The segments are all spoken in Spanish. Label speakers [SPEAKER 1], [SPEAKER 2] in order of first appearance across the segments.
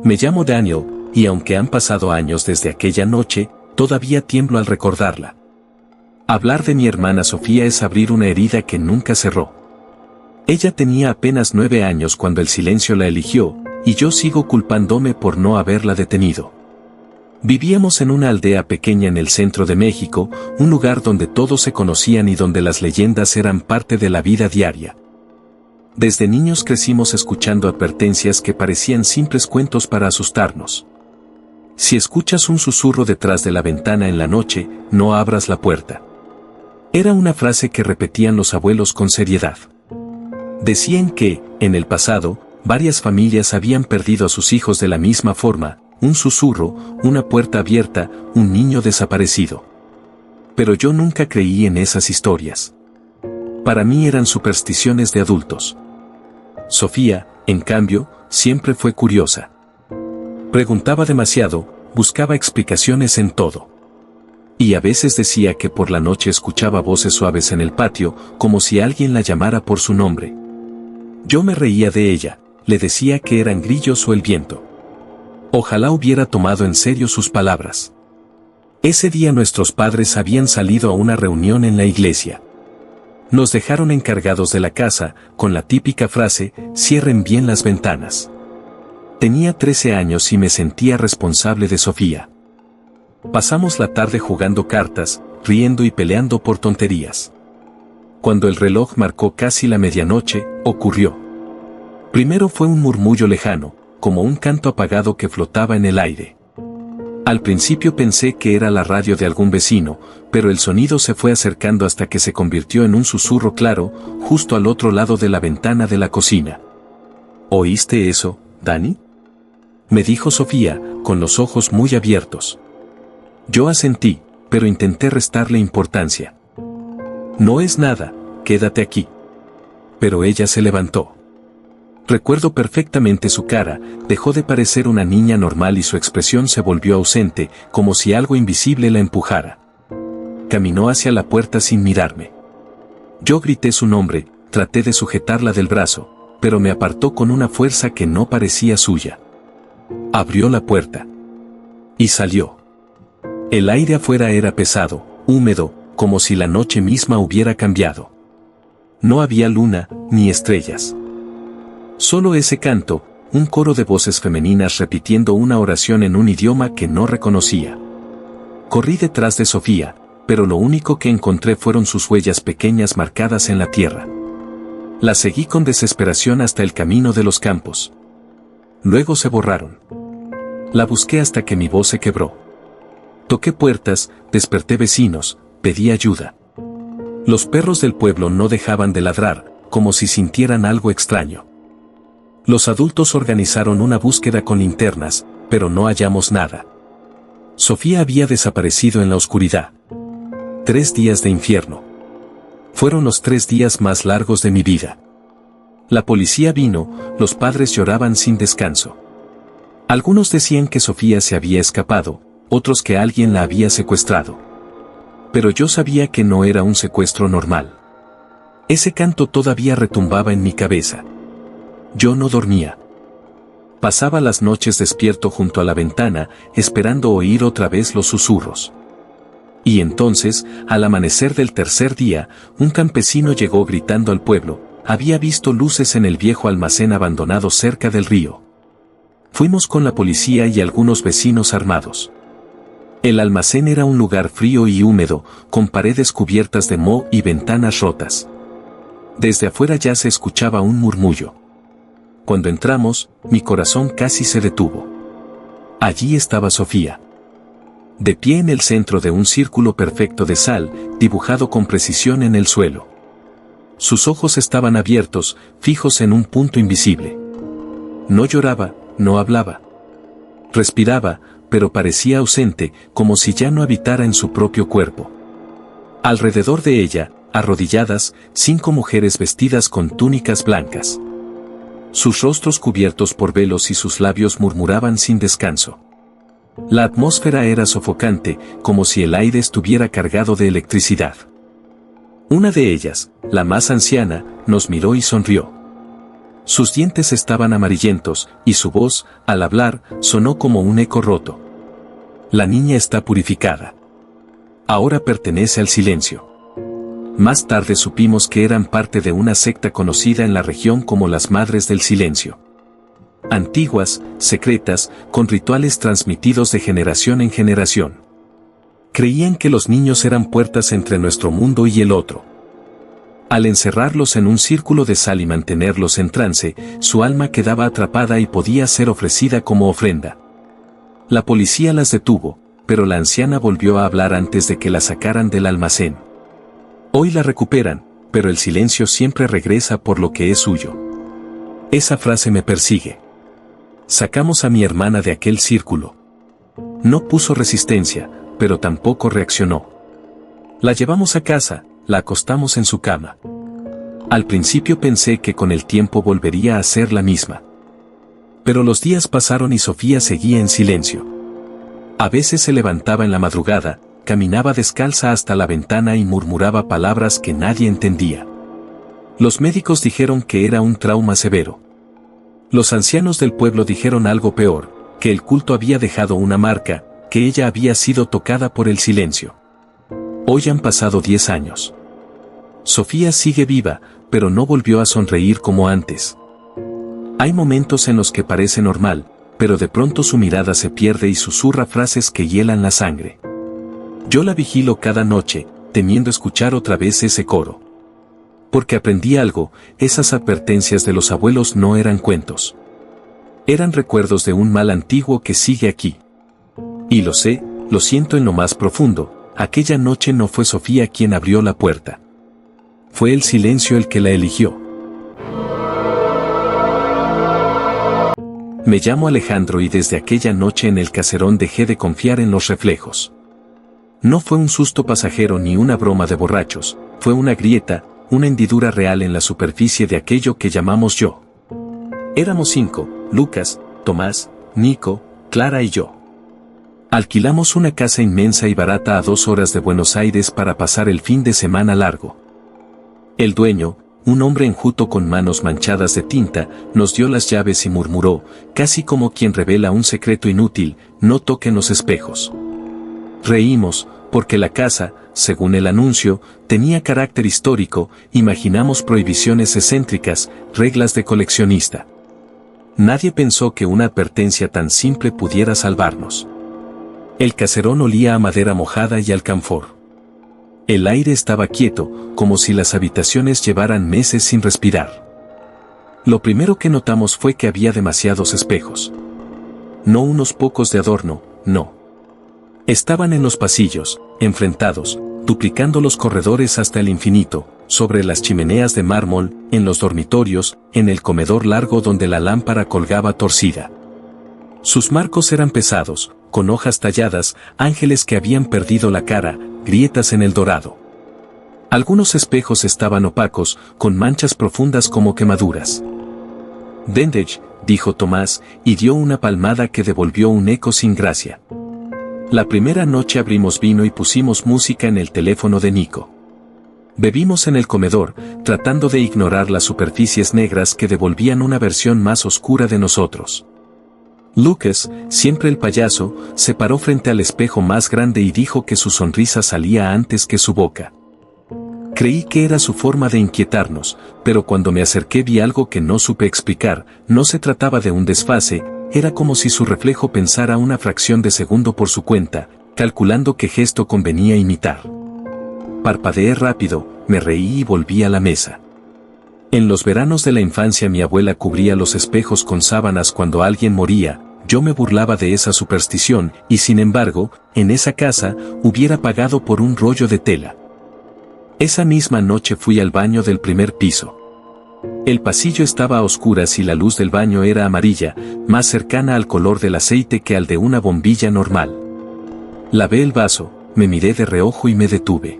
[SPEAKER 1] Me llamo Daniel, y aunque han pasado años desde aquella noche, todavía tiemblo al recordarla. Hablar de mi hermana Sofía es abrir una herida que nunca cerró. Ella tenía apenas 9 años cuando el silencio la eligió, y yo sigo culpándome por no haberla detenido. Vivíamos en una aldea pequeña en el centro de México, un lugar donde todos se conocían y donde las leyendas eran parte de la vida diaria. Desde niños crecimos escuchando advertencias que parecían simples cuentos para asustarnos. Si escuchas un susurro detrás de la ventana en la noche, no abras la puerta. Era una frase que repetían los abuelos con seriedad. Decían que, en el pasado, varias familias habían perdido a sus hijos de la misma forma: un susurro, una puerta abierta, un niño desaparecido. Pero yo nunca creí en esas historias. Para mí eran supersticiones de adultos. Sofía, en cambio, siempre fue curiosa. Preguntaba demasiado, buscaba explicaciones en todo. Y a veces decía que por la noche escuchaba voces suaves en el patio, como si alguien la llamara por su nombre. Yo me reía de ella, le decía que eran grillos o el viento. Ojalá hubiera tomado en serio sus palabras. Ese día nuestros padres habían salido a una reunión en la iglesia. Nos dejaron encargados de la casa, con la típica frase: cierren bien las ventanas. Tenía 13 años y me sentía responsable de Sofía. Pasamos la tarde jugando cartas, riendo y peleando por tonterías. Cuando el reloj marcó casi la medianoche, ocurrió. Primero fue un murmullo lejano, como un canto apagado que flotaba en el aire. Al principio pensé que era la radio de algún vecino, pero el sonido se fue acercando hasta que se convirtió en un susurro claro, justo al otro lado de la ventana de la cocina. ¿Oíste eso, Dani?, me dijo Sofía, con los ojos muy abiertos. Yo asentí, pero intenté restarle importancia. No es nada, quédate aquí. Pero ella se levantó. Recuerdo perfectamente su cara, dejó de parecer una niña normal y su expresión se volvió ausente, como si algo invisible la empujara. Caminó hacia la puerta sin mirarme. Yo grité su nombre, traté de sujetarla del brazo, pero me apartó con una fuerza que no parecía suya. Abrió la puerta. Y salió. El aire afuera era pesado, húmedo, como si la noche misma hubiera cambiado. No había luna, ni estrellas. Solo ese canto, un coro de voces femeninas repitiendo una oración en un idioma que no reconocía. Corrí detrás de Sofía, pero lo único que encontré fueron sus huellas pequeñas marcadas en la tierra. La seguí con desesperación hasta el camino de los campos. Luego se borraron. La busqué hasta que mi voz se quebró. Toqué puertas, desperté vecinos, pedí ayuda. Los perros del pueblo no dejaban de ladrar, como si sintieran algo extraño. Los adultos organizaron una búsqueda con linternas, pero no hallamos nada. Sofía había desaparecido en la oscuridad. 3 días de infierno. Fueron los 3 días más largos de mi vida. La policía vino, los padres lloraban sin descanso. Algunos decían que Sofía se había escapado, otros que alguien la había secuestrado. Pero yo sabía que no era un secuestro normal. Ese canto todavía retumbaba en mi cabeza. Yo no dormía. Pasaba las noches despierto junto a la ventana, esperando oír otra vez los susurros. Y entonces, al amanecer del tercer día, un campesino llegó gritando al pueblo: había visto luces en el viejo almacén abandonado cerca del río. Fuimos con la policía y algunos vecinos armados. El almacén era un lugar frío y húmedo, con paredes cubiertas de moho y ventanas rotas. Desde afuera ya se escuchaba un murmullo. Cuando entramos, mi corazón casi se detuvo. Allí estaba Sofía. De pie en el centro de un círculo perfecto de sal, dibujado con precisión en el suelo. Sus ojos estaban abiertos, fijos en un punto invisible. No lloraba, no hablaba. Respiraba, pero parecía ausente, como si ya no habitara en su propio cuerpo. Alrededor de ella, arrodilladas, 5 mujeres vestidas con túnicas blancas. Sus rostros cubiertos por velos y sus labios murmuraban sin descanso. La atmósfera era sofocante, como si el aire estuviera cargado de electricidad. Una de ellas, la más anciana, nos miró y sonrió. Sus dientes estaban amarillentos, y su voz, al hablar, sonó como un eco roto. La niña está purificada. Ahora pertenece al silencio. Más tarde supimos que eran parte de una secta conocida en la región como las Madres del Silencio. Antiguas, secretas, con rituales transmitidos de generación en generación. Creían que los niños eran puertas entre nuestro mundo y el otro. Al encerrarlos en un círculo de sal y mantenerlos en trance, su alma quedaba atrapada y podía ser ofrecida como ofrenda. La policía las detuvo, pero la anciana volvió a hablar antes de que la sacaran del almacén. Hoy la recuperan, pero el silencio siempre regresa por lo que es suyo. Esa frase me persigue. Sacamos a mi hermana de aquel círculo. No puso resistencia, pero tampoco reaccionó. La llevamos a casa, la acostamos en su cama. Al principio pensé que con el tiempo volvería a ser la misma. Pero los días pasaron y Sofía seguía en silencio. A veces se levantaba en la madrugada, caminaba descalza hasta la ventana y murmuraba palabras que nadie entendía. Los médicos dijeron que era un trauma severo. Los ancianos del pueblo dijeron algo peor, que el culto había dejado una marca, que ella había sido tocada por el silencio. Hoy han pasado 10 años. Sofía sigue viva, pero no volvió a sonreír como antes. Hay momentos en los que parece normal, pero de pronto su mirada se pierde y susurra frases que hielan la sangre. Yo la vigilo cada noche, temiendo escuchar otra vez ese coro. Porque aprendí algo, esas advertencias de los abuelos no eran cuentos. Eran recuerdos de un mal antiguo que sigue aquí. Y lo sé, lo siento en lo más profundo, aquella noche no fue Sofía quien abrió la puerta. Fue el silencio el que la eligió. Me llamo Alejandro y desde aquella noche en el caserón dejé de confiar en los reflejos. No fue un susto pasajero ni una broma de borrachos, fue una grieta, una hendidura real en la superficie de aquello que llamamos yo. Éramos 5, Lucas, Tomás, Nico, Clara y yo. Alquilamos una casa inmensa y barata a 2 horas de Buenos Aires para pasar el fin de semana largo. El dueño, un hombre enjuto con manos manchadas de tinta, nos dio las llaves y murmuró, casi como quien revela un secreto inútil, no toquen los espejos. Reímos, porque la casa, según el anuncio, tenía carácter histórico, imaginamos prohibiciones excéntricas, reglas de coleccionista. Nadie pensó que una advertencia tan simple pudiera salvarnos. El caserón olía a madera mojada y alcanfor. El aire estaba quieto, como si las habitaciones llevaran meses sin respirar. Lo primero que notamos fue que había demasiados espejos. No unos pocos de adorno, no. Estaban en los pasillos, enfrentados, duplicando los corredores hasta el infinito, sobre las chimeneas de mármol, en los dormitorios, en el comedor largo donde la lámpara colgaba torcida. Sus marcos eran pesados, con hojas talladas, ángeles que habían perdido la cara, grietas en el dorado. Algunos espejos estaban opacos, con manchas profundas como quemaduras. «Dendech», dijo Tomás, y dio una palmada que devolvió un eco sin gracia. La primera noche abrimos vino y pusimos música en el teléfono de Nico. Bebimos en el comedor, tratando de ignorar las superficies negras que devolvían una versión más oscura de nosotros. Lucas, siempre el payaso, se paró frente al espejo más grande y dijo que su sonrisa salía antes que su boca. Creí que era su forma de inquietarnos, pero cuando me acerqué vi algo que no supe explicar, no se trataba de un desfase, era como si su reflejo pensara una fracción de segundo por su cuenta, calculando qué gesto convenía imitar. Parpadeé rápido, me reí y volví a la mesa. En los veranos de la infancia mi abuela cubría los espejos con sábanas cuando alguien moría, yo me burlaba de esa superstición, y sin embargo, en esa casa, hubiera pagado por un rollo de tela. Esa misma noche fui al baño del primer piso. El pasillo estaba a oscuras y la luz del baño era amarilla, más cercana al color del aceite que al de una bombilla normal. Lavé el vaso, me miré de reojo y me detuve.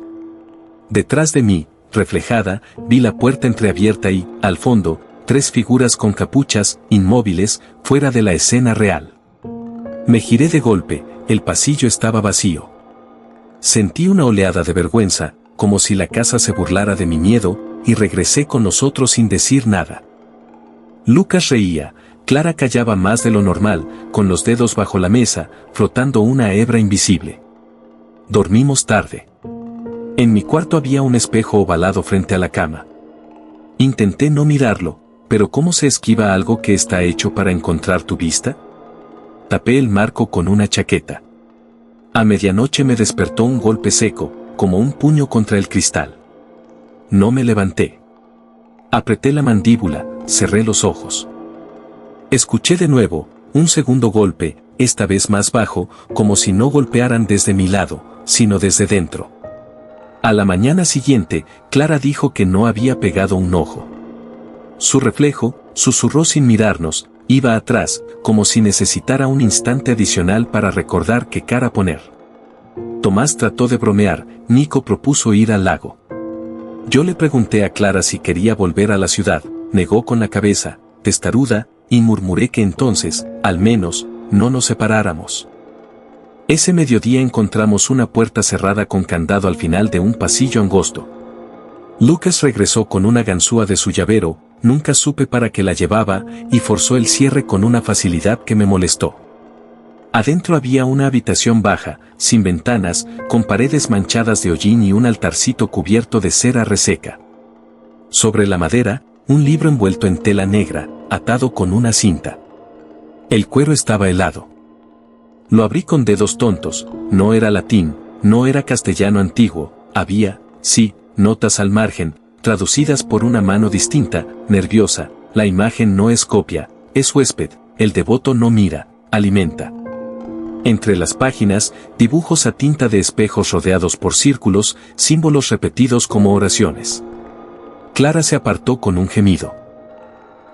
[SPEAKER 1] Detrás de mí, reflejada, vi la puerta entreabierta y, al fondo, 3 figuras con capuchas, inmóviles, fuera de la escena real. Me giré de golpe, el pasillo estaba vacío. Sentí una oleada de vergüenza, como si la casa se burlara de mi miedo, y regresé con nosotros sin decir nada. Lucas reía. Clara callaba más de lo normal, con los dedos bajo la mesa, frotando una hebra invisible. Dormimos tarde. En mi cuarto había un espejo ovalado frente a la cama. Intenté no mirarlo, pero ¿cómo se esquiva algo que está hecho para encontrar tu vista? Tapé el marco con una chaqueta. A medianoche me despertó un golpe seco, como un puño contra el cristal. No me levanté. Apreté la mandíbula, cerré los ojos. Escuché de nuevo, un segundo golpe, esta vez más bajo, como si no golpearan desde mi lado, sino desde dentro. A la mañana siguiente, Clara dijo que no había pegado un ojo. Su reflejo, susurró sin mirarnos, iba atrás, como si necesitara un instante adicional para recordar qué cara poner. Tomás trató de bromear, Nico propuso ir al lago. Yo le pregunté a Clara si quería volver a la ciudad, negó con la cabeza, testaruda, y murmuré que entonces, al menos, no nos separáramos. Ese mediodía encontramos una puerta cerrada con candado al final de un pasillo angosto. Lucas regresó con una ganzúa de su llavero, nunca supe para qué la llevaba, y forzó el cierre con una facilidad que me molestó. Adentro había una habitación baja, sin ventanas, con paredes manchadas de hollín y un altarcito cubierto de cera reseca. Sobre la madera, un libro envuelto en tela negra, atado con una cinta. El cuero estaba helado. Lo abrí con dedos tontos, no era latín, no era castellano antiguo, había, sí, notas al margen, traducidas por una mano distinta, nerviosa, la imagen no es copia, es huésped, el devoto no mira, alimenta. Entre las páginas, dibujos a tinta de espejos rodeados por círculos, símbolos repetidos como oraciones. Clara se apartó con un gemido.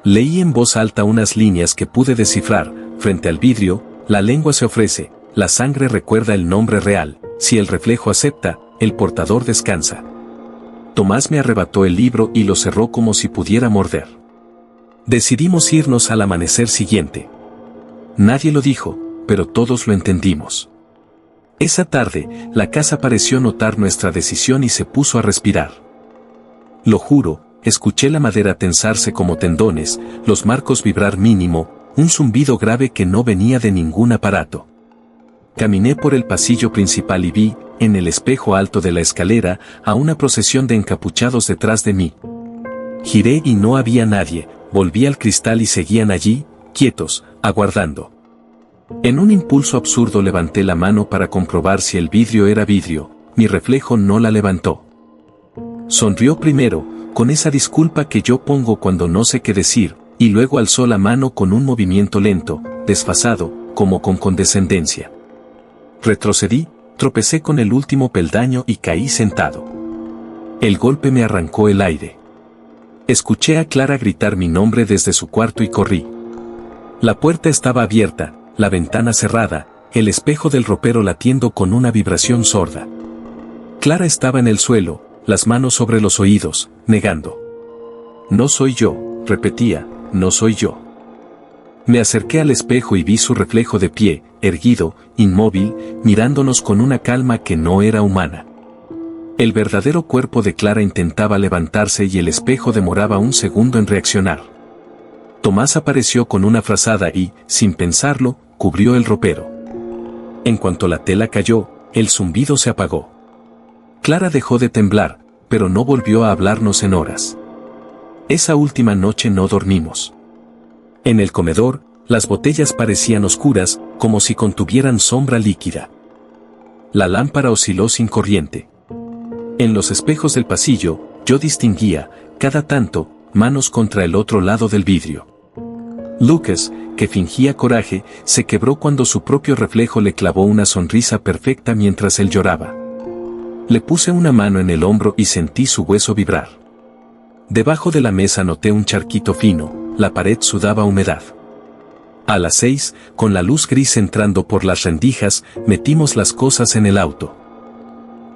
[SPEAKER 1] Leí en voz alta unas líneas que pude descifrar, frente al vidrio, la lengua se ofrece, la sangre recuerda el nombre real, si el reflejo acepta, el portador descansa. Tomás me arrebató el libro y lo cerró como si pudiera morder. Decidimos irnos al amanecer siguiente. Nadie lo dijo, pero todos lo entendimos. Esa tarde, la casa pareció notar nuestra decisión y se puso a respirar. Lo juro, escuché la madera tensarse como tendones, los marcos vibrar mínimo, un zumbido grave que no venía de ningún aparato. Caminé por el pasillo principal y vi, en el espejo alto de la escalera, a una procesión de encapuchados detrás de mí. Giré y no había nadie, volví al cristal y seguían allí, quietos, aguardando. En un impulso absurdo levanté la mano para comprobar si el vidrio era vidrio, mi reflejo no la levantó. Sonrió primero, con esa disculpa que yo pongo cuando no sé qué decir, y luego alzó la mano con un movimiento lento, desfasado, como con condescendencia. Retrocedí, tropecé con el último peldaño y caí sentado. El golpe me arrancó el aire. Escuché a Clara gritar mi nombre desde su cuarto y corrí. La puerta estaba abierta, la ventana cerrada, el espejo del ropero latiendo con una vibración sorda. Clara estaba en el suelo, las manos sobre los oídos, negando. No soy yo, repetía, no soy yo. Me acerqué al espejo y vi su reflejo de pie, erguido, inmóvil, mirándonos con una calma que no era humana. El verdadero cuerpo de Clara intentaba levantarse y el espejo demoraba un segundo en reaccionar. Tomás apareció con una frazada y, sin pensarlo, cubrió el ropero. En cuanto la tela cayó, el zumbido se apagó. Clara dejó de temblar, pero no volvió a hablarnos en horas. Esa última noche no dormimos. En el comedor, las botellas parecían oscuras, como si contuvieran sombra líquida. La lámpara osciló sin corriente. En los espejos del pasillo, yo distinguía, cada tanto, manos contra el otro lado del vidrio. Lucas, que fingía coraje, se quebró cuando su propio reflejo le clavó una sonrisa perfecta mientras él lloraba. Le puse una mano en el hombro y sentí su hueso vibrar. Debajo de la mesa noté un charquito fino, la pared sudaba humedad. A las 6, con la luz gris entrando por las rendijas, metimos las cosas en el auto.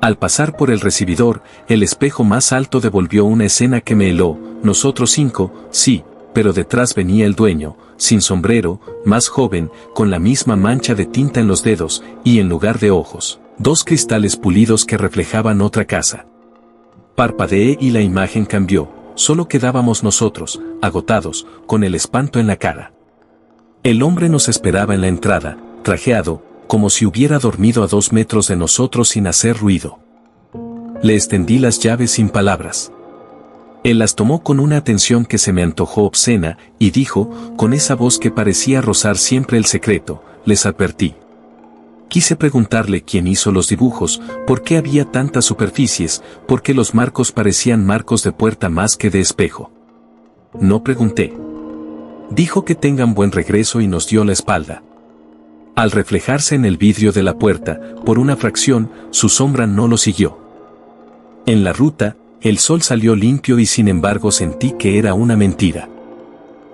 [SPEAKER 1] Al pasar por el recibidor, el espejo más alto devolvió una escena que me heló, nosotros 5, sí, pero detrás venía el dueño, sin sombrero, más joven, con la misma mancha de tinta en los dedos, y en lugar de ojos, 2 cristales pulidos que reflejaban otra casa. Parpadeé y la imagen cambió, solo quedábamos nosotros, agotados, con el espanto en la cara. El hombre nos esperaba en la entrada, trajeado, como si hubiera dormido a 2 metros de nosotros sin hacer ruido. Le extendí las llaves sin palabras. Él las tomó con una atención que se me antojó obscena, y dijo, con esa voz que parecía rozar siempre el secreto, les advertí. Quise preguntarle quién hizo los dibujos, por qué había tantas superficies, por qué los marcos parecían marcos de puerta más que de espejo. No pregunté. Dijo que tengan buen regreso y nos dio la espalda. Al reflejarse en el vidrio de la puerta, por una fracción, su sombra no lo siguió. En la ruta, el sol salió limpio y sin embargo sentí que era una mentira.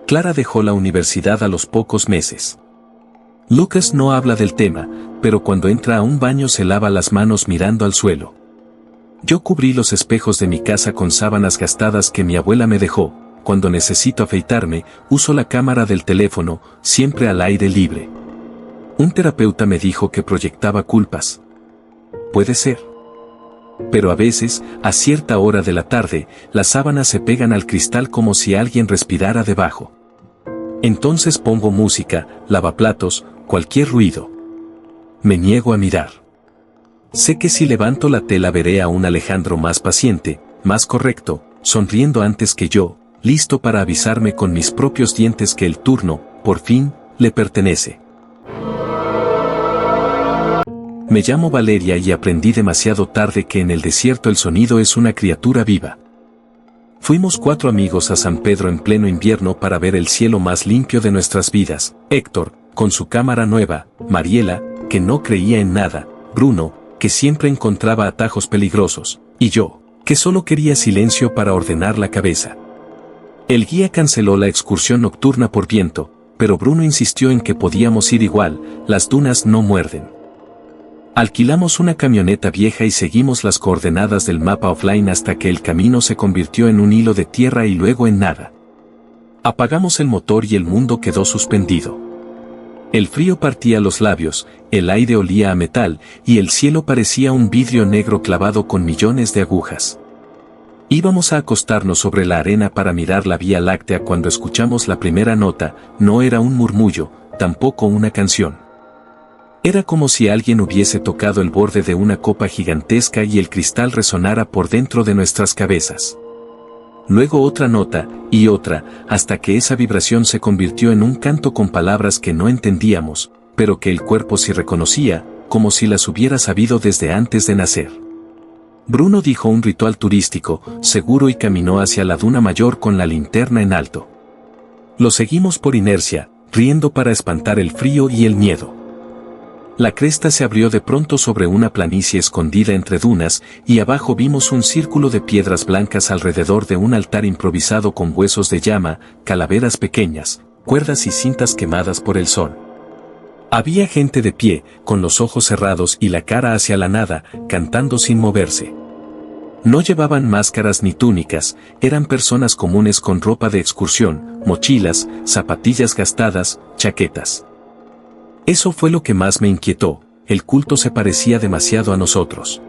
[SPEAKER 1] Clara dejó la universidad a los pocos meses. Lucas no habla del tema, pero cuando entra a un baño se lava las manos mirando al suelo. Yo cubrí los espejos de mi casa con sábanas gastadas que mi abuela me dejó. Cuando necesito afeitarme, uso la cámara del teléfono, siempre al aire libre. Un terapeuta me dijo que proyectaba culpas. Puede ser. Pero a veces, a cierta hora de la tarde, las sábanas se pegan al cristal como si alguien respirara debajo. Entonces pongo música, lavaplatos, cualquier ruido. Me niego a mirar. Sé que si levanto la tela veré a un Alejandro más paciente, más correcto, sonriendo antes que yo, listo para avisarme con mis propios dientes que el turno, por fin, le pertenece. Me llamo Valeria y aprendí demasiado tarde que en el desierto el sonido es una criatura viva. Fuimos 4 amigos a San Pedro en pleno invierno para ver el cielo más limpio de nuestras vidas. Héctor, con su cámara nueva, Mariela, que no creía en nada, Bruno, que siempre encontraba atajos peligrosos, y yo, que solo quería silencio para ordenar la cabeza. El guía canceló la excursión nocturna por viento, pero Bruno insistió en que podíamos ir igual, las dunas no muerden. Alquilamos una camioneta vieja y seguimos las coordenadas del mapa offline hasta que el camino se convirtió en un hilo de tierra y luego en nada. Apagamos el motor y el mundo quedó suspendido. El frío partía los labios, el aire olía a metal, y el cielo parecía un vidrio negro clavado con millones de agujas. Íbamos a acostarnos sobre la arena para mirar la Vía Láctea cuando escuchamos la primera nota. No era un murmullo, tampoco una canción. Era como si alguien hubiese tocado el borde de una copa gigantesca y el cristal resonara por dentro de nuestras cabezas. Luego otra nota, y otra, hasta que esa vibración se convirtió en un canto con palabras que no entendíamos, pero que el cuerpo sí reconocía, como si las hubiera sabido desde antes de nacer. Bruno dijo un ritual turístico, seguro, y caminó hacia la duna mayor con la linterna en alto. Lo seguimos por inercia, riendo para espantar el frío y el miedo. La cresta se abrió de pronto sobre una planicie escondida entre dunas, y abajo vimos un círculo de piedras blancas alrededor de un altar improvisado con huesos de llama, calaveras pequeñas, cuerdas y cintas quemadas por el sol. Había gente de pie, con los ojos cerrados y la cara hacia la nada, cantando sin moverse. No llevaban máscaras ni túnicas, eran personas comunes con ropa de excursión, mochilas, zapatillas gastadas, chaquetas. Eso fue lo que más me inquietó, el culto se parecía demasiado a nosotros.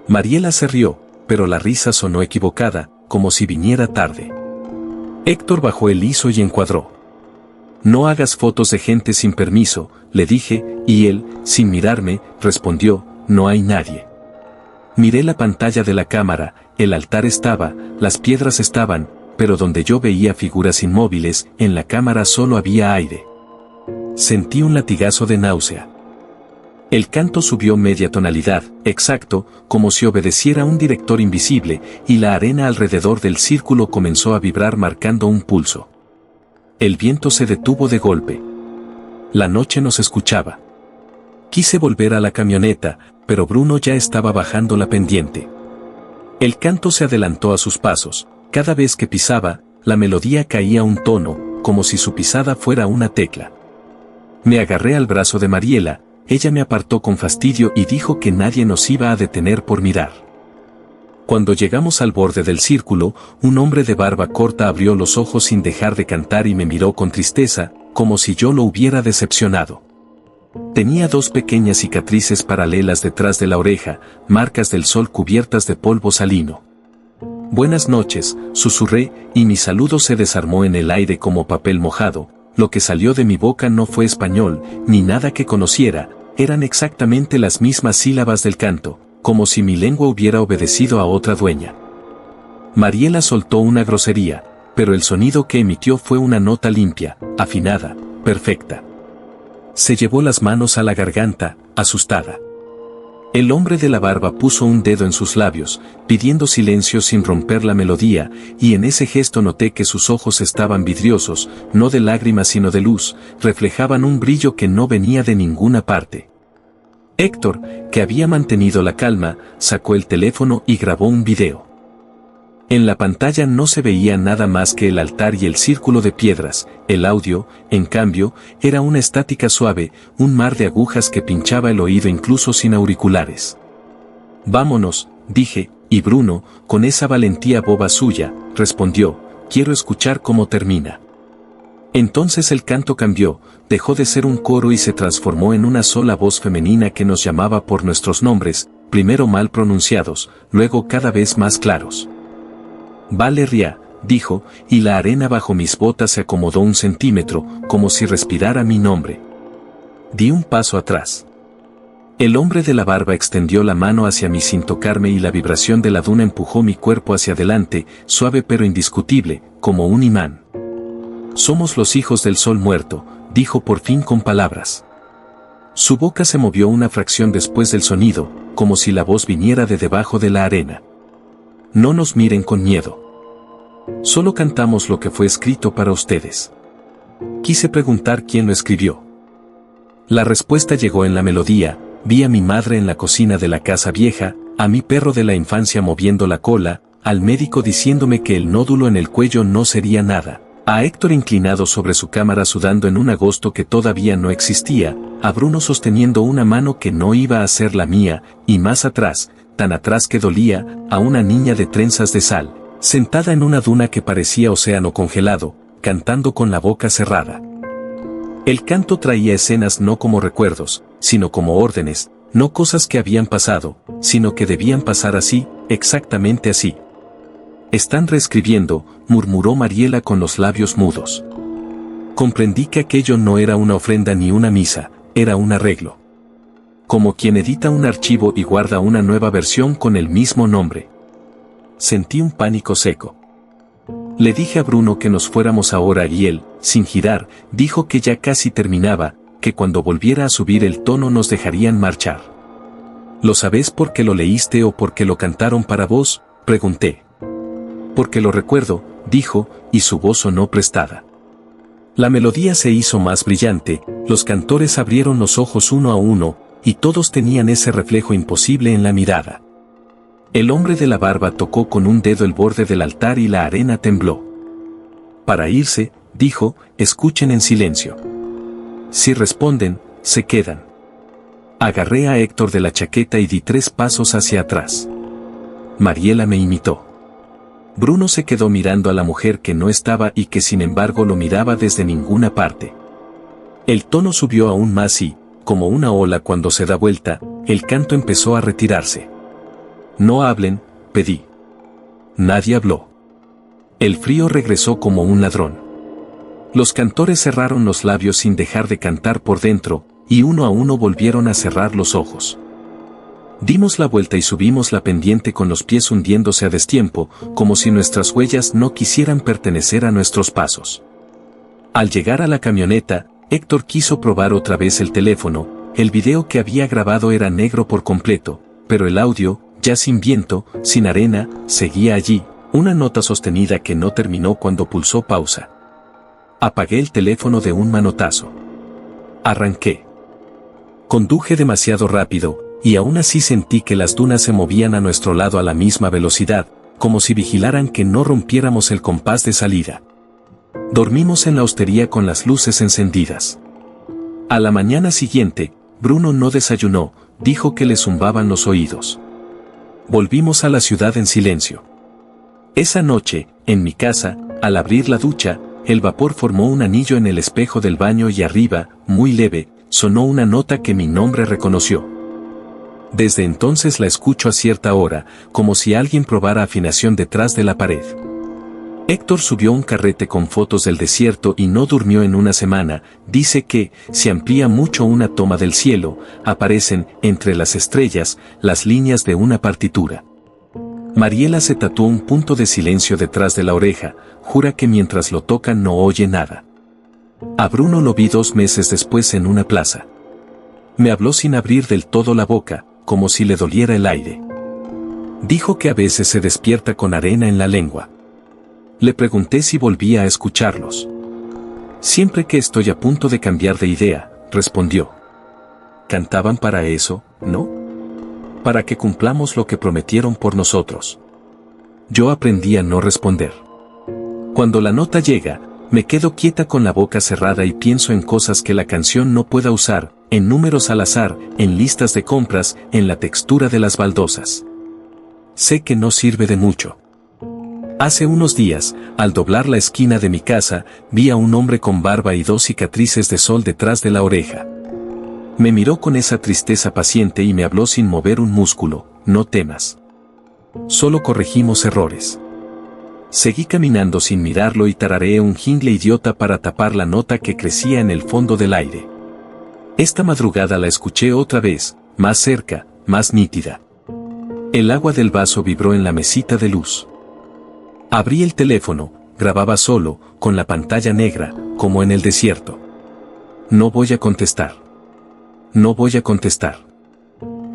[SPEAKER 1] Mariela se rió, pero la risa sonó equivocada, como si viniera tarde. Héctor bajó el liso y encuadró. No hagas fotos de gente sin permiso, le dije, y él, sin mirarme, respondió, no hay nadie. Miré la pantalla de la cámara, el altar estaba, las piedras estaban, pero donde yo veía figuras inmóviles, en la cámara solo había aire. Sentí un latigazo de náusea. El canto subió media tonalidad, exacto, como si obedeciera a un director invisible, y la arena alrededor del círculo comenzó a vibrar marcando un pulso. El viento se detuvo de golpe. La noche nos escuchaba. Quise volver a la camioneta, pero Bruno ya estaba bajando la pendiente. El canto se adelantó a sus pasos. Cada vez que pisaba, la melodía caía un tono, como si su pisada fuera una tecla. Me agarré al brazo de Mariela, ella me apartó con fastidio y dijo que nadie nos iba a detener por mirar. Cuando llegamos al borde del círculo, un hombre de barba corta abrió los ojos sin dejar de cantar y me miró con tristeza, como si yo lo hubiera decepcionado. Tenía 2 pequeñas cicatrices paralelas detrás de la oreja, marcas del sol cubiertas de polvo salino. Buenas noches, susurré, y mi saludo se desarmó en el aire como papel mojado. Lo que salió de mi boca no fue español, ni nada que conociera, eran exactamente las mismas sílabas del canto, como si mi lengua hubiera obedecido a otra dueña. Mariela soltó una grosería, pero el sonido que emitió fue una nota limpia, afinada, perfecta. Se llevó las manos a la garganta, asustada. El hombre de la barba puso un dedo en sus labios, pidiendo silencio sin romper la melodía, y en ese gesto noté que sus ojos estaban vidriosos, no de lágrimas sino de luz, reflejaban un brillo que no venía de ninguna parte. Héctor, que había mantenido la calma, sacó el teléfono y grabó un video. En la pantalla no se veía nada más que el altar y el círculo de piedras. El audio, en cambio, era una estática suave, un mar de agujas que pinchaba el oído incluso sin auriculares. Vámonos, dije, y Bruno, con esa valentía boba suya, respondió, quiero escuchar cómo termina. Entonces el canto cambió, dejó de ser un coro y se transformó en una sola voz femenina que nos llamaba por nuestros nombres, primero mal pronunciados, luego cada vez más claros. Valeria, dijo, y la arena bajo mis botas se acomodó 1 centímetro, como si respirara mi nombre. Di un paso atrás. El hombre de la barba extendió la mano hacia mí sin tocarme y la vibración de la duna empujó mi cuerpo hacia adelante, suave pero indiscutible, como un imán. Somos los hijos del sol muerto, dijo por fin con palabras. Su boca se movió una fracción después del sonido, como si la voz viniera de debajo de la arena. No nos miren con miedo. Solo cantamos lo que fue escrito para ustedes. Quise preguntar quién lo escribió. La respuesta llegó en la melodía. Vi a mi madre en la cocina de la casa vieja, a mi perro de la infancia moviendo la cola, al médico diciéndome que el nódulo en el cuello no sería nada, a Héctor inclinado sobre su cámara sudando en un agosto que todavía no existía, a Bruno sosteniendo una mano que no iba a ser la mía, y más atrás, tan atrás que dolía, a una niña de trenzas de sal, sentada en una duna que parecía océano congelado, cantando con la boca cerrada. El canto traía escenas no como recuerdos, sino como órdenes, no cosas que habían pasado, sino que debían pasar así, exactamente así. Están reescribiendo, murmuró Mariela con los labios mudos. Comprendí que aquello no era una ofrenda ni una misa, era un arreglo. Como quien edita un archivo y guarda una nueva versión con el mismo nombre. Sentí un pánico seco. Le dije a Bruno que nos fuéramos ahora y él, sin girar, dijo que ya casi terminaba, que cuando volviera a subir el tono nos dejarían marchar. ¿Lo sabés porque lo leíste o porque lo cantaron para vos?, pregunté. Porque lo recuerdo, dijo, y su voz sonó prestada. La melodía se hizo más brillante, los cantores abrieron los ojos uno a uno, y todos tenían ese reflejo imposible en la mirada. El hombre de la barba tocó con un dedo el borde del altar y la arena tembló. Para irse, dijo, escuchen en silencio. Si responden, se quedan. Agarré a Héctor de la chaqueta y di 3 pasos hacia atrás. Mariela me imitó. Bruno se quedó mirando a la mujer que no estaba y que sin embargo lo miraba desde ninguna parte. El tono subió aún más y, como una ola cuando se da vuelta, el canto empezó a retirarse. No hablen, pedí. Nadie habló. El frío regresó como un ladrón. Los cantores cerraron los labios sin dejar de cantar por dentro, y uno a uno volvieron a cerrar los ojos. Dimos la vuelta y subimos la pendiente con los pies hundiéndose a destiempo, como si nuestras huellas no quisieran pertenecer a nuestros pasos. Al llegar a la camioneta, Héctor quiso probar otra vez el teléfono. El video que había grabado era negro por completo, pero el audio, ya sin viento, sin arena, seguía allí, una nota sostenida que no terminó cuando pulsó pausa. Apagué el teléfono de un manotazo. Arranqué. Conduje demasiado rápido, y aún así sentí que las dunas se movían a nuestro lado a la misma velocidad, como si vigilaran que no rompiéramos el compás de salida. Dormimos en la hostería con las luces encendidas. A la mañana siguiente, Bruno no desayunó, dijo que le zumbaban los oídos. Volvimos a la ciudad en silencio. Esa noche, en mi casa, al abrir la ducha, el vapor formó un anillo en el espejo del baño y arriba, muy leve, sonó una nota que mi nombre reconoció. Desde entonces la escucho a cierta hora, como si alguien probara afinación detrás de la pared. Héctor subió un carrete con fotos del desierto y no durmió en una semana. Dice que, si amplía mucho una toma del cielo, aparecen, entre las estrellas, las líneas de una partitura. Mariela se tatuó un punto de silencio detrás de la oreja, jura que mientras lo toca no oye nada. A Bruno lo vi 2 meses después en una plaza. Me habló sin abrir del todo la boca, como si le doliera el aire. Dijo que a veces se despierta con arena en la lengua. Le pregunté si volvía a escucharlos. Siempre que estoy a punto de cambiar de idea, respondió. ¿Cantaban para eso, no? Para que cumplamos lo que prometieron por nosotros. Yo aprendí a no responder. Cuando la nota llega, me quedo quieta con la boca cerrada y pienso en cosas que la canción no pueda usar, en números al azar, en listas de compras, en la textura de las baldosas. Sé que no sirve de mucho. Hace unos días, al doblar la esquina de mi casa, vi a un hombre con barba y 2 cicatrices de sol detrás de la oreja. Me miró con esa tristeza paciente y me habló sin mover un músculo: no temas. Solo corregimos errores. Seguí caminando sin mirarlo y tarareé un jingle idiota para tapar la nota que crecía en el fondo del aire. Esta madrugada la escuché otra vez, más cerca, más nítida. El agua del vaso vibró en la mesita de luz. Abrí el teléfono, grababa solo, con la pantalla negra, como en el desierto. No voy a contestar. No voy a contestar.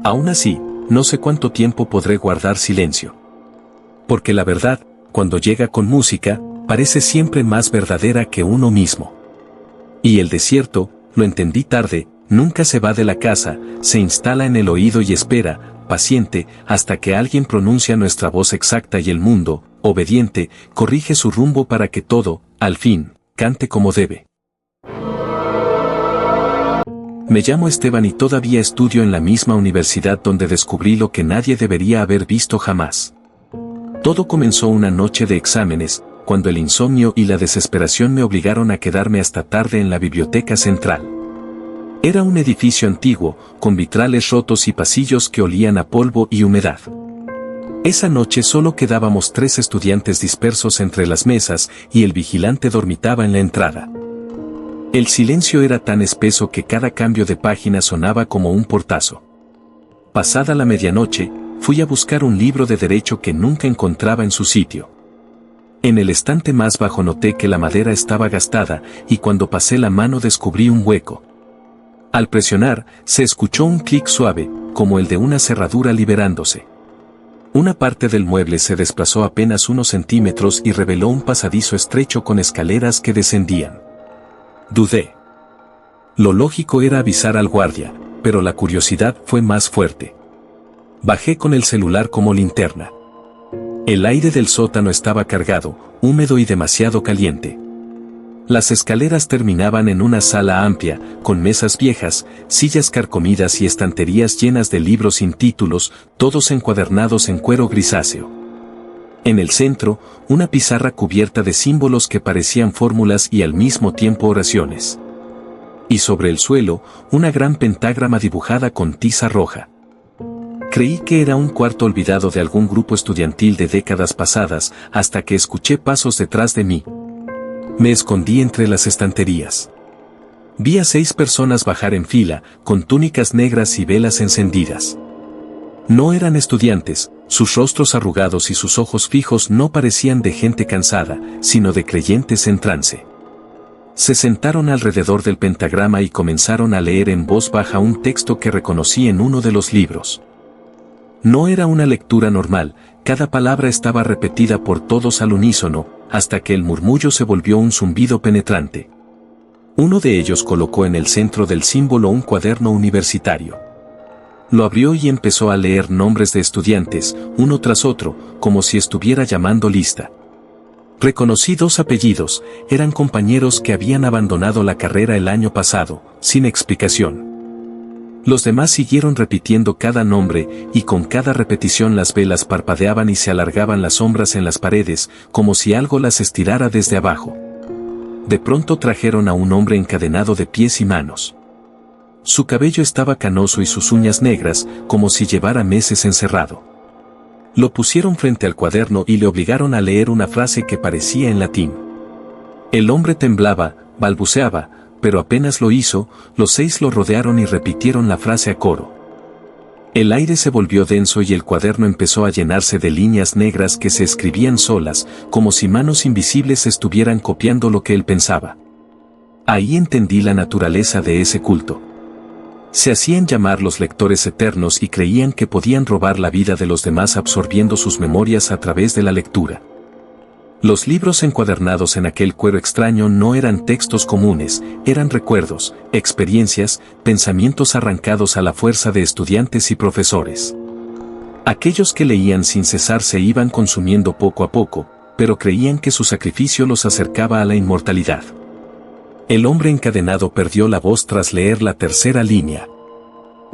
[SPEAKER 1] Aún así, no sé cuánto tiempo podré guardar silencio. Porque la verdad, cuando llega con música, parece siempre más verdadera que uno mismo. Y el desierto, lo entendí tarde, nunca se va de la casa, se instala en el oído y espera, paciente, hasta que alguien pronuncia nuestra voz exacta y el mundo, obediente, corrige su rumbo para que todo, al fin, cante como debe. Me llamo Esteban y todavía estudio en la misma universidad donde descubrí lo que nadie debería haber visto jamás. Todo comenzó una noche de exámenes, cuando el insomnio y la desesperación me obligaron a quedarme hasta tarde en la biblioteca central. Era un edificio antiguo, con vitrales rotos y pasillos que olían a polvo y humedad. Esa noche solo quedábamos 3 estudiantes dispersos entre las mesas y el vigilante dormitaba en la entrada. El silencio era tan espeso que cada cambio de página sonaba como un portazo. Pasada la medianoche, fui a buscar un libro de derecho que nunca encontraba en su sitio. En el estante más bajo noté que la madera estaba gastada y cuando pasé la mano descubrí un hueco. Al presionar, se escuchó un clic suave, como el de una cerradura liberándose. Una parte del mueble se desplazó apenas unos centímetros y reveló un pasadizo estrecho con escaleras que descendían. Dudé. Lo lógico era avisar al guardia, pero la curiosidad fue más fuerte. Bajé con el celular como linterna. El aire del sótano estaba cargado, húmedo y demasiado caliente. Las escaleras terminaban en una sala amplia, con mesas viejas, sillas carcomidas y estanterías llenas de libros sin títulos, todos encuadernados en cuero grisáceo. En el centro, una pizarra cubierta de símbolos que parecían fórmulas y al mismo tiempo oraciones. Y sobre el suelo, una gran pentágrama dibujada con tiza roja. Creí que era un cuarto olvidado de algún grupo estudiantil de décadas pasadas, hasta que escuché pasos detrás de mí. Me escondí entre las estanterías. Vi a 6 personas bajar en fila, con túnicas negras y velas encendidas. No eran estudiantes, sus rostros arrugados y sus ojos fijos no parecían de gente cansada, sino de creyentes en trance. Se sentaron alrededor del pentagrama y comenzaron a leer en voz baja un texto que reconocí en uno de los libros. No era una lectura normal, cada palabra estaba repetida por todos al unísono, hasta que el murmullo se volvió un zumbido penetrante. Uno de ellos colocó en el centro del símbolo un cuaderno universitario. Lo abrió y empezó a leer nombres de estudiantes, uno tras otro, como si estuviera llamando lista. Reconocí 2 apellidos, eran compañeros que habían abandonado la carrera el año pasado, sin explicación. Los demás siguieron repitiendo cada nombre, y con cada repetición las velas parpadeaban y se alargaban las sombras en las paredes, como si algo las estirara desde abajo. De pronto trajeron a un hombre encadenado de pies y manos. Su cabello estaba canoso y sus uñas negras, como si llevara meses encerrado. Lo pusieron frente al cuaderno y le obligaron a leer una frase que parecía en latín. El hombre temblaba, balbuceaba, pero apenas lo hizo, los 6 lo rodearon y repitieron la frase a coro. El aire se volvió denso y el cuaderno empezó a llenarse de líneas negras que se escribían solas, como si manos invisibles estuvieran copiando lo que él pensaba. Ahí entendí la naturaleza de ese culto. Se hacían llamar los lectores eternos y creían que podían robar la vida de los demás absorbiendo sus memorias a través de la lectura. Los libros encuadernados en aquel cuero extraño no eran textos comunes, eran recuerdos, experiencias, pensamientos arrancados a la fuerza de estudiantes y profesores. Aquellos que leían sin cesar se iban consumiendo poco a poco, pero creían que su sacrificio los acercaba a la inmortalidad. El hombre encadenado perdió la voz tras leer la tercera línea.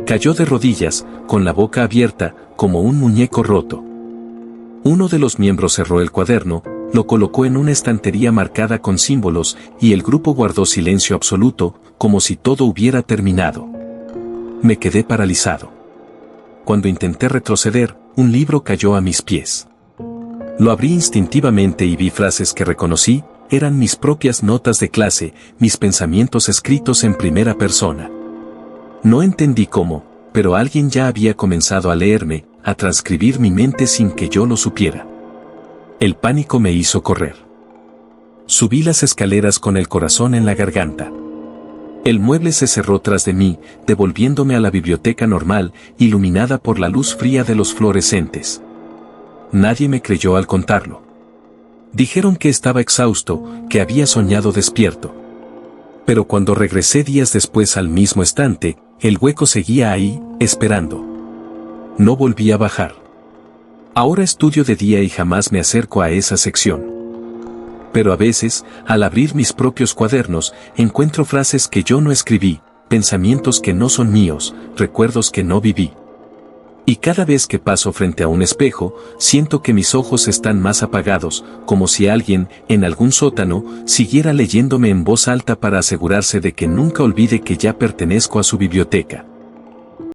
[SPEAKER 1] Cayó de rodillas, con la boca abierta, como un muñeco roto. Uno de los miembros cerró el cuaderno, lo colocó en una estantería marcada con símbolos, y el grupo guardó silencio absoluto, como si todo hubiera terminado. Me quedé paralizado. Cuando intenté retroceder, un libro cayó a mis pies. Lo abrí instintivamente y vi frases que reconocí, eran mis propias notas de clase, mis pensamientos escritos en primera persona. No entendí cómo, pero alguien ya había comenzado a leerme, a transcribir mi mente sin que yo lo supiera. El pánico me hizo correr. Subí las escaleras con el corazón en la garganta. El mueble se cerró tras de mí, devolviéndome a la biblioteca normal, iluminada por la luz fría de los fluorescentes. Nadie me creyó al contarlo. Dijeron que estaba exhausto, que había soñado despierto. Pero cuando regresé días después al mismo estante, el hueco seguía ahí, esperando. No volví a bajar. Ahora estudio de día y jamás me acerco a esa sección. Pero a veces, al abrir mis propios cuadernos, encuentro frases que yo no escribí, pensamientos que no son míos, recuerdos que no viví. Y cada vez que paso frente a un espejo, siento que mis ojos están más apagados, como si alguien, en algún sótano, siguiera leyéndome en voz alta para asegurarse de que nunca olvide que ya pertenezco a su biblioteca.